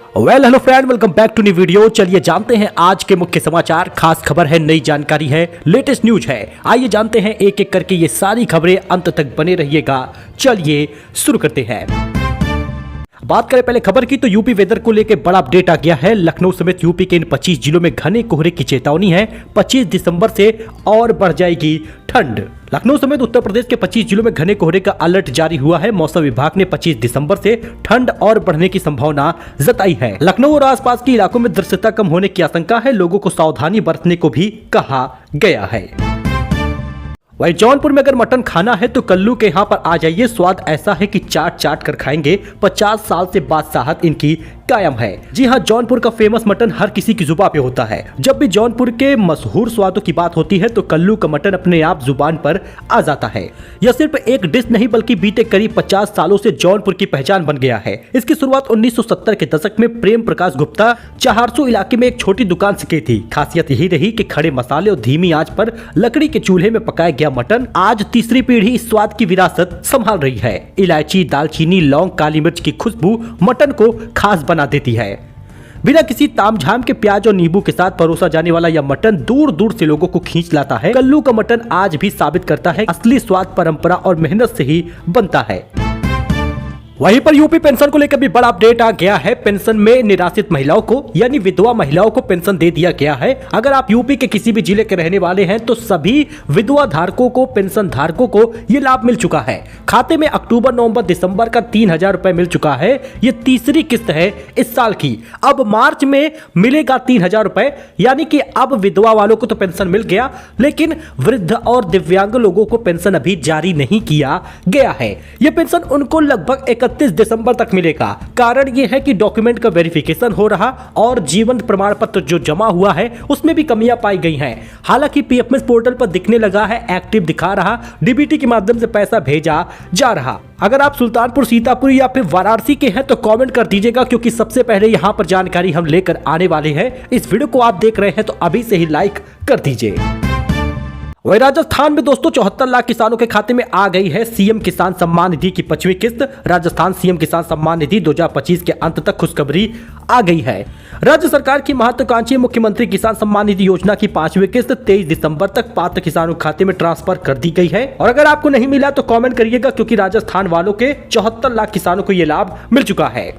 Hello friend, welcome back to new video. चलिए जानते हैं आज के मुख्य समाचार। खास खबर है, नई जानकारी है, लेटेस्ट न्यूज है। आइए जानते हैं एक एक करके ये सारी खबरें, अंत तक बने रहिएगा। चलिए शुरू करते हैं। बात करें पहले खबर की तो यूपी वेदर को लेकर बड़ा अपडेट आ गया है। लखनऊ समेत यूपी के इन 25 जिलों में घने कोहरे की चेतावनी है। 25 दिसंबर से और बढ़ जाएगी ठंड। लखनऊ समेत उत्तर प्रदेश के 25 जिलों में घने कोहरे का अलर्ट जारी हुआ है। मौसम विभाग ने 25 दिसंबर से ठंड और बढ़ने की संभावना जताई है। लखनऊ और आसपास के इलाकों में दृश्यता कम होने की आशंका है। लोगों को सावधानी बरतने को भी कहा गया है। वहीं जौनपुर में अगर मटन खाना है तो कल्लू के यहाँ पर आ जाइए। स्वाद ऐसा है कि चाट चाट कर खाएंगे। 50 साल से बादशाहत इनकी कायम है। जी हाँ, जौनपुर का फेमस मटन हर किसी की जुबान पे होता है। जब भी जौनपुर के मशहूर स्वादों की बात होती है तो कल्लू का मटन अपने आप जुबान पर आ जाता है। यह सिर्फ एक डिश नहीं बल्कि बीते करीब 50 सालों से जौनपुर की पहचान बन गया है। इसकी शुरुआत 1970 के दशक में प्रेम प्रकाश गुप्ता चहारसू इलाके में एक छोटी दुकान से की थी। खासियत यही रही कि खड़े मसाले और धीमी आंच पर लकड़ी के चूल्हे में पकाया गया मटन आज तीसरी पीढ़ी इस स्वाद की विरासत संभाल रही है। इलायची, दालचीनी, लौंग, काली मिर्च की खुशबू मटन को खास बना देती है। बिना किसी तामझाम के प्याज और नींबू के साथ परोसा जाने वाला यह मटन दूर दूर से लोगों को खींच लाता है। कल्लू का मटन आज भी साबित करता है असली स्वाद परंपरा और मेहनत से ही बनता है। वहीं पर यूपी पेंशन को लेकर भी बड़ा अपडेट आ गया है। पेंशन में निराश्रित महिलाओं को यानी विधवा महिलाओं को पेंशन दे दिया गया है। अगर आप यूपी के किसी भी जिले के रहने वाले हैं तो सभी विधवा धारकों को, पेंशन धारकों को ये लाभ मिल चुका है। खाते में अक्टूबर, नवंबर, दिसंबर का 3000 रुपए मिल चुका है। ये तीसरी किस्त है इस साल की। अब मार्च में मिलेगा 3000 रुपए, यानी कि अब विधवा वालों को तो पेंशन मिल गया, लेकिन वृद्ध और दिव्यांग लोगों को पेंशन अभी जारी नहीं किया गया है। यह पेंशन उनको लगभग 31 दिसंबर तक मिलेगा। कारण यह है कि डॉक्यूमेंट का वेरिफिकेशन हो रहा और जीवन प्रमाण पत्र जो जमा हुआ है उसमें भी कमियां पाई गई हैं। हालांकि पीएफएमएस पोर्टल पर दिखने लगा है, एक्टिव दिखा रहा, डीबीटी के माध्यम से पैसा भेजा जा रहा। अगर आप सुल्तानपुर, सीतापुर या फिर वाराणसी के हैं तो कमेंट कर दीजिएगा, क्योंकि सबसे पहले यहां पर जानकारी हम लेकर आने वाले हैं। इस वीडियो को आप देख रहे हैं तो अभी से ही लाइक कर दीजिए। वहीं राजस्थान में दोस्तों 74 लाख किसानों के खाते में आ गई है सीएम किसान सम्मान निधि की 5वीं किस्त। राजस्थान सीएम किसान सम्मान निधि 2025 के अंत तक खुशखबरी आ गई है। राज्य सरकार की महत्वाकांक्षी मुख्यमंत्री किसान सम्मान निधि योजना की 5वीं किस्त 23 दिसंबर तक पात्र किसानों के खाते में ट्रांसफर कर दी गई है। और अगर आपको नहीं मिला तो कमेंट करिएगा, क्योंकि राजस्थान वालों के 74 लाख किसानों को यह लाभ मिल चुका है।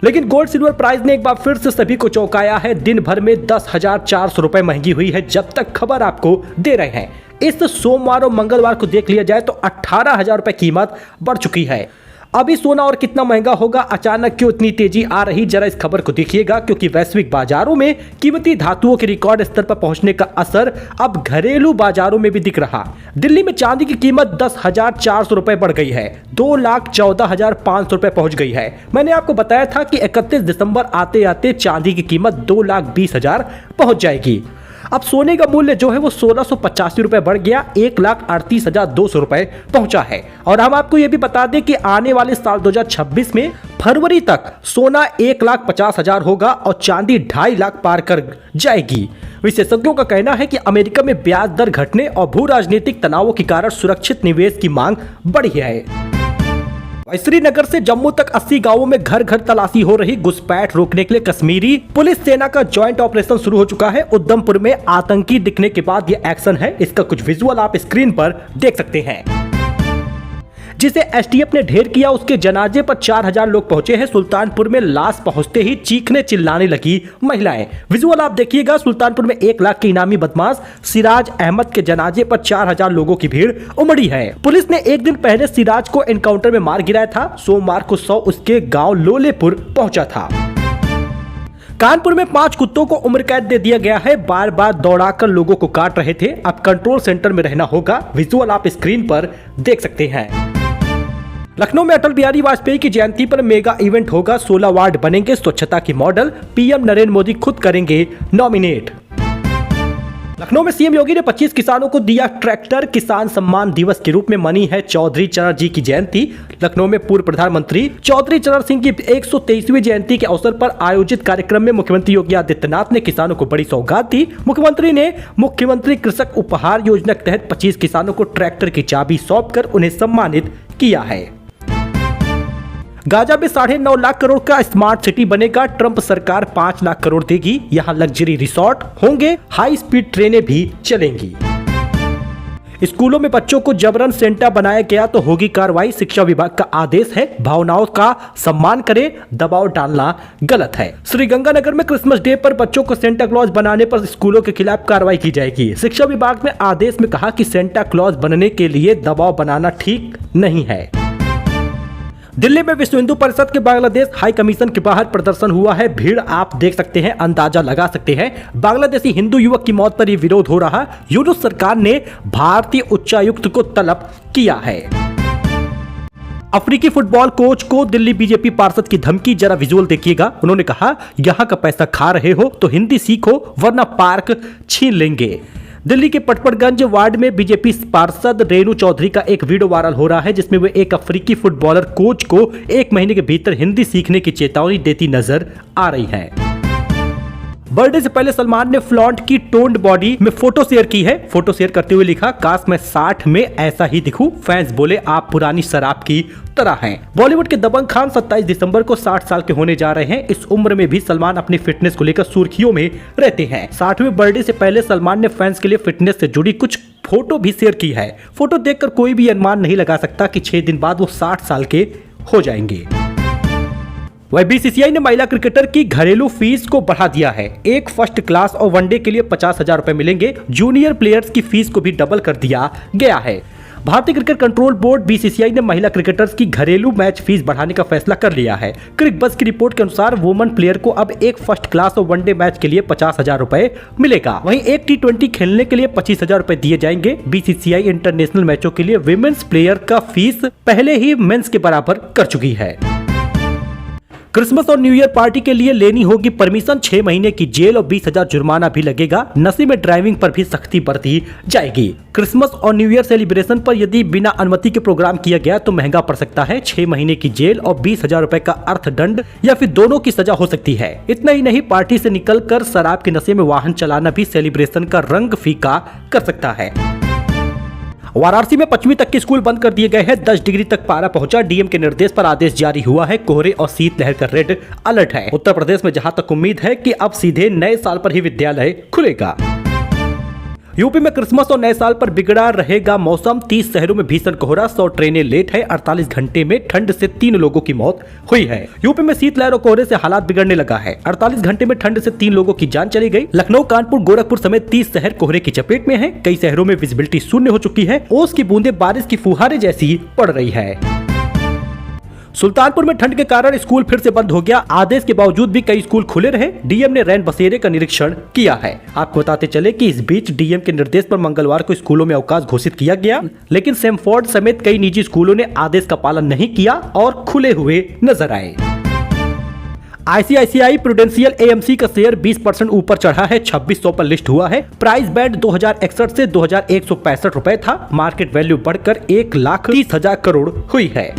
लेकिन गोल्ड सिल्वर प्राइस ने एक बार फिर से सभी को चौंकाया है। दिन भर में 10,400 रुपए महंगी हुई है। जब तक खबर आपको दे रहे हैं, इस सोमवार और मंगलवार को देख लिया जाए तो 18,000 रुपए कीमत बढ़ चुकी है। अभी सोना और कितना महंगा होगा, अचानक क्यों इतनी तेजी आ रही, जरा इस खबर को देखिएगा, क्योंकि वैश्विक बाजारों में कीमती धातुओं के रिकॉर्ड स्तर पर पहुंचने का असर अब घरेलू बाजारों में भी दिख रहा। दिल्ली में चांदी की कीमत 10,400 रुपए बढ़ गई है, 2,14,500 रुपए पहुंच गई है। मैंने आपको बताया था कि 31 दिसंबर आते आते चांदी की कीमत 2,20,000 पहुंच जाएगी। अब सोने का मूल्य जो है वो 1,685 रुपए बढ़ गया, 1,38,200 रुपए पहुंचा है। और हम आपको ये भी बता दें कि आने वाले साल 2026 में फरवरी तक सोना 1,50,000 होगा और चांदी 2.5 लाख पार कर जाएगी। विशेषज्ञों का कहना है कि अमेरिका में ब्याज दर घटने और भू राजनीतिक तनावों के कारण सुरक्षित निवेश की मांग बढ़ी है। श्रीनगर से जम्मू तक 80 गांवों में घर घर तलाशी हो रही। घुसपैठ रोकने के लिए कश्मीरी पुलिस सेना का जॉइंट ऑपरेशन शुरू हो चुका है। उधमपुर में आतंकी दिखने के बाद यह एक्शन है। इसका कुछ विजुअल आप स्क्रीन पर देख सकते हैं। जिसे एसटीएफ ने ढेर किया, उसके जनाजे पर 4,000 लोग पहुंचे हैं। सुल्तानपुर में लाश पहुंचते ही चीखने चिल्लाने लगी महिलाएं। विजुअल आप देखिएगा। सुल्तानपुर में 1 लाख के इनामी बदमाश सिराज अहमद के जनाजे पर 4,000 लोगों की भीड़ उमड़ी है। पुलिस ने एक दिन पहले सिराज को एनकाउंटर में मार गिराया था। सोमवार को 100 उसके गांव लोलेपुर पहुंचा था। कानपुर में 5 कुत्तों को उम्र कैद दे दिया गया है। बार बार दौड़ाकर लोगों को काट रहे थे। अब कंट्रोल सेंटर में रहना होगा। विजुअल आप स्क्रीन पर देख सकते हैं। लखनऊ में अटल बिहारी वाजपेयी की जयंती पर मेगा इवेंट होगा। 16 वार्ड बनेंगे स्वच्छता के मॉडल। पीएम नरेंद्र मोदी खुद करेंगे नॉमिनेट। लखनऊ में सीएम योगी ने 25 किसानों को दिया ट्रैक्टर। किसान सम्मान दिवस के रूप में मनी है चौधरी चरण जी की जयंती। लखनऊ में पूर्व प्रधानमंत्री चौधरी चरण सिंह की 123वीं जयंती के अवसर पर आयोजित कार्यक्रम में मुख्यमंत्री योगी आदित्यनाथ ने किसानों को बड़ी सौगात दी। मुख्यमंत्री ने मुख्यमंत्री कृषक उपहार योजना के तहत 25 किसानों को ट्रैक्टर की चाबी सौंपकर उन्हें सम्मानित किया है। गाजा में 9.5 लाख करोड़ का स्मार्ट सिटी बनेगा, ट्रंप सरकार 5 लाख करोड़ देगी, यहाँ लग्जरी रिसोर्ट होंगे, हाई स्पीड ट्रेनें भी चलेंगी। स्कूलों में बच्चों को जबरन सेंटा बनाया गया तो होगी कार्रवाई, शिक्षा विभाग का आदेश है, भावनाओं का सम्मान करें, दबाव डालना गलत है। श्रीगंगानगर में क्रिसमस डे पर बच्चों को सेंटा क्लॉज बनाने पर स्कूलों के खिलाफ कार्रवाई की जाएगी। शिक्षा विभाग ने आदेश में कहा कि सेंटा क्लॉज बनने के लिए दबाव बनाना ठीक नहीं है। दिल्ली में विश्व हिंदू परिषद के बांग्लादेश हाई कमीशन के बाहर प्रदर्शन हुआ है, भीड़ आप देख सकते हैं, अंदाजा लगा सकते हैं। बांग्लादेशी हिंदू युवक की मौत पर यह विरोध हो रहा, यूनुस सरकार ने भारतीय उच्चायुक्त को तलब किया है। अफ्रीकी फुटबॉल कोच को दिल्ली बीजेपी पार्षद की धमकी, जरा विजुअल देखिएगा। उन्होंने कहा, यहां का पैसा खा रहे हो तो हिंदी सीखो वरना पार्क छीन लेंगे। दिल्ली के पटपड़गंज वार्ड में बीजेपी पार्षद रेणु चौधरी का एक वीडियो वायरल हो रहा है, जिसमें वे एक अफ्रीकी फुटबॉलर कोच को 1 महीने के भीतर हिंदी सीखने की चेतावनी देती नजर आ रही है। बर्थडे से पहले सलमान ने फ्लॉन्ट की टोन्ड बॉडी में फोटो शेयर की है। फोटो शेयर करते हुए लिखा, काश मैं 60 में ऐसा ही दिखूं। फैंस बोले, आप पुरानी शराब की तरह हैं। बॉलीवुड के दबंग खान 27 दिसंबर को 60 साल के होने जा रहे हैं। इस उम्र में भी सलमान अपनी फिटनेस को लेकर सुर्खियों में रहते हैं। 60वें बर्थडे से पहले सलमान ने फैंस के लिए फिटनेस से जुड़ी कुछ फोटो भी शेयर की है। फोटो देखकर कोई भी अनुमान नहीं लगा सकता कि 6 दिन बाद वो 60 साल के हो जाएंगे। वही बीसीसीआई ने महिला क्रिकेटर की घरेलू फीस को बढ़ा दिया है। एक फर्स्ट क्लास और वनडे के लिए 50,000 रुपए मिलेंगे। जूनियर प्लेयर्स की फीस को भी डबल कर दिया गया है। भारतीय क्रिकेट कंट्रोल बोर्ड बीसीसीआई ने महिला क्रिकेटर्स की घरेलू मैच फीस बढ़ाने का फैसला कर लिया है। क्रिक बस की रिपोर्ट के अनुसार वुमेन प्लेयर को अब एक फर्स्ट क्लास और वनडे मैच के लिए 50,000 रुपए मिलेगा। वहीं एक T20 खेलने के लिए 25,000 रुपए दिए जाएंगे। बीसीसीआई इंटरनेशनल मैचों के लिए विमेन्स प्लेयर का फीस पहले ही मेंस के बराबर कर चुकी है। क्रिसमस और न्यू ईयर पार्टी के लिए लेनी होगी परमिशन, 6 महीने की जेल और 20,000 जुर्माना भी लगेगा। नशे में ड्राइविंग पर भी सख्ती बरती जाएगी। क्रिसमस और न्यू ईयर सेलिब्रेशन पर यदि बिना अनुमति के प्रोग्राम किया गया तो महंगा पड़ सकता है। 6 महीने की जेल और 20,000 रुपए का अर्थदंड या फिर दोनों की सजा हो सकती है। इतना ही नहीं, पार्टी से निकलकर शराब के नशे में वाहन चलाना भी सेलिब्रेशन का रंग फीका कर सकता है। वाराणसी में 5वीं तक के स्कूल बंद कर दिए गए हैं। 10 डिग्री तक पारा पहुंचा। डीएम के निर्देश पर आदेश जारी हुआ है। कोहरे और शीतलहर का रेड अलर्ट है। उत्तर प्रदेश में जहां तक उम्मीद है कि अब सीधे नए साल पर ही विद्यालय खुलेगा। यूपी में क्रिसमस और नए साल पर बिगड़ा रहेगा मौसम। 30 शहरों में भीषण कोहरा, 100 ट्रेनें लेट है। 48 घंटे में ठंड से 3 लोगों की मौत हुई है। यूपी में शीतलहर और कोहरे से हालात बिगड़ने लगा है। 48 घंटे में ठंड से 3 लोगों की जान चली गई। लखनऊ, कानपुर, गोरखपुर समेत 30 शहर कोहरे की चपेट में हैं। कई शहरों में विजिबिलिटी शून्य हो चुकी है। ओस की बूंदें बारिश की फुहारे जैसी पड़ रही है। सुल्तानपुर में ठंड के कारण स्कूल फिर से बंद हो गया। आदेश के बावजूद भी कई स्कूल खुले रहे। डीएम ने रैन बसेरे का निरीक्षण किया है। आपको बताते चले कि इस बीच डीएम के निर्देश पर मंगलवार को स्कूलों में अवकाश घोषित किया गया, लेकिन सैमफोर्ड समेत कई निजी स्कूलों ने आदेश का पालन नहीं किया और खुले हुए नजर आए। आईसीआईसीआई प्रूडेंशियल एएमसी का शेयर 20% ऊपर चढ़ा है, 2600 पर लिस्ट हुआ है। प्राइस बैंड 2061 से 2165 रुपए था। मार्केट वैल्यू बढ़कर 1,30,000 करोड़ हुई है।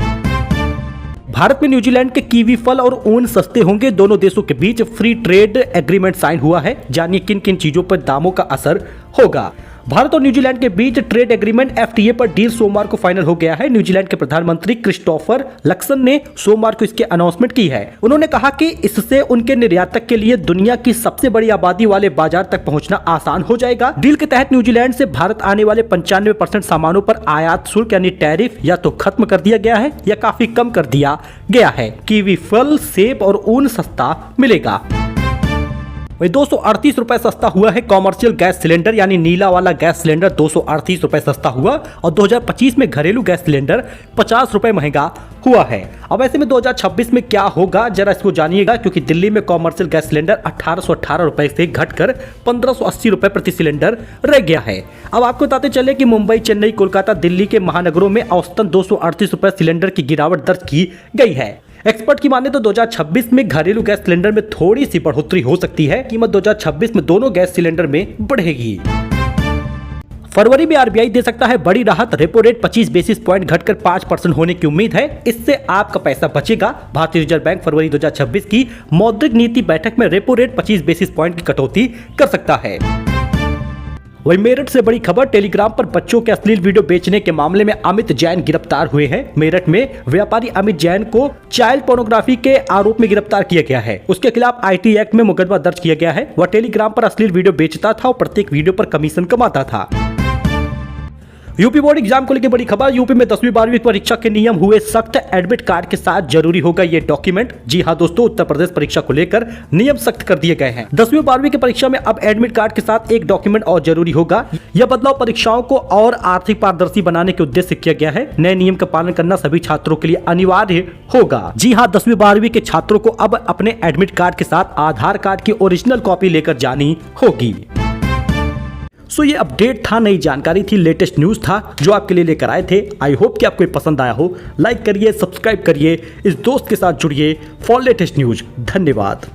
भारत में न्यूजीलैंड के कीवी फल और ऊन सस्ते होंगे। दोनों देशों के बीच फ्री ट्रेड एग्रीमेंट साइन हुआ है। जानिए किन किन चीजों पर दामों का असर होगा। भारत और न्यूजीलैंड के बीच ट्रेड एग्रीमेंट एफटीए पर डील सोमवार को फाइनल हो गया है। न्यूजीलैंड के प्रधानमंत्री क्रिस्टोफर लक्सन ने सोमवार को इसकी अनाउंसमेंट की है। उन्होंने कहा कि इससे उनके निर्यातक के लिए दुनिया की सबसे बड़ी आबादी वाले बाजार तक पहुंचना आसान हो जाएगा। डील के तहत न्यूजीलैंड से भारत आने वाले 95% सामानों पर आयात शुल्क यानी टैरिफ या तो खत्म कर दिया गया है या काफी कम कर दिया गया है। कीवी फल, सेब और ऊन सस्ता मिलेगा। वही 238 रुपए सस्ता हुआ है कॉमर्शियल गैस सिलेंडर, यानी नीला वाला गैस सिलेंडर 238 रुपए सस्ता हुआ और 2025 में घरेलू गैस सिलेंडर 50 रुपए महंगा हुआ है। अब ऐसे में 2026 में क्या होगा जरा इसको जानिएगा, क्योंकि दिल्ली में कॉमर्शियल गैस सिलेंडर 1818 रुपए से घटकर 1580 रुपए प्रति सिलेंडर रह गया है। अब आपको बताते चले कि मुंबई, चेन्नई, कोलकाता, दिल्ली के महानगरों में औसतन 238 रुपए सिलेंडर की गिरावट दर्ज की गई है। एक्सपर्ट की माने तो 2026 में घरेलू गैस सिलेंडर में थोड़ी सी बढ़ोतरी हो सकती है। कीमत 2026 में दोनों गैस सिलेंडर में बढ़ेगी। फरवरी में आरबीआई दे सकता है बड़ी राहत। रेपो रेट 25 बेसिस पॉइंट घटकर 5% होने की उम्मीद है। इससे आपका पैसा बचेगा। भारतीय रिजर्व बैंक फरवरी 2026 की मौद्रिक नीति बैठक में रेपो रेट 25 बेसिस पॉइंट की कटौती कर सकता है। वही मेरठ से बड़ी खबर, टेलीग्राम पर बच्चों के अश्लील वीडियो बेचने के मामले में अमित जैन गिरफ्तार हुए हैं। मेरठ में व्यापारी अमित जैन को चाइल्ड पोर्नोग्राफी के आरोप में गिरफ्तार किया गया है। उसके खिलाफ IT एक्ट में मुकदमा दर्ज किया गया है। वह टेलीग्राम पर अश्लील वीडियो बेचता था और प्रत्येक वीडियो पर कमीशन कमाता था। यूपी बोर्ड एग्जाम को लेकर बड़ी खबर, यूपी में 10वीं 12वीं परीक्षा के नियम हुए सख्त, एडमिट कार्ड के साथ जरूरी होगा ये डॉक्यूमेंट। जी हां दोस्तों, उत्तर प्रदेश परीक्षा को लेकर नियम सख्त कर दिए गए हैं। 10वीं 12वीं की परीक्षा में अब एडमिट कार्ड के साथ एक डॉक्यूमेंट और जरूरी होगा। यह बदलाव परीक्षाओं को और आर्थिक पारदर्शी बनाने के उद्देश्य से किया गया है। नए नियम का पालन करना सभी छात्रों के लिए अनिवार्य होगा। जी हाँ, 10वीं 12वीं के छात्रों को अब अपने एडमिट कार्ड के साथ आधार कार्ड की ओरिजिनल कॉपी लेकर जानी होगी। सो ये अपडेट था, नई जानकारी थी, लेटेस्ट न्यूज था जो आपके लिए लेकर आए थे। आई होप कि आपको ये पसंद आया हो। लाइक करिए, सब्सक्राइब करिए, इस दोस्त के साथ जुड़िए फॉर लेटेस्ट न्यूज। धन्यवाद।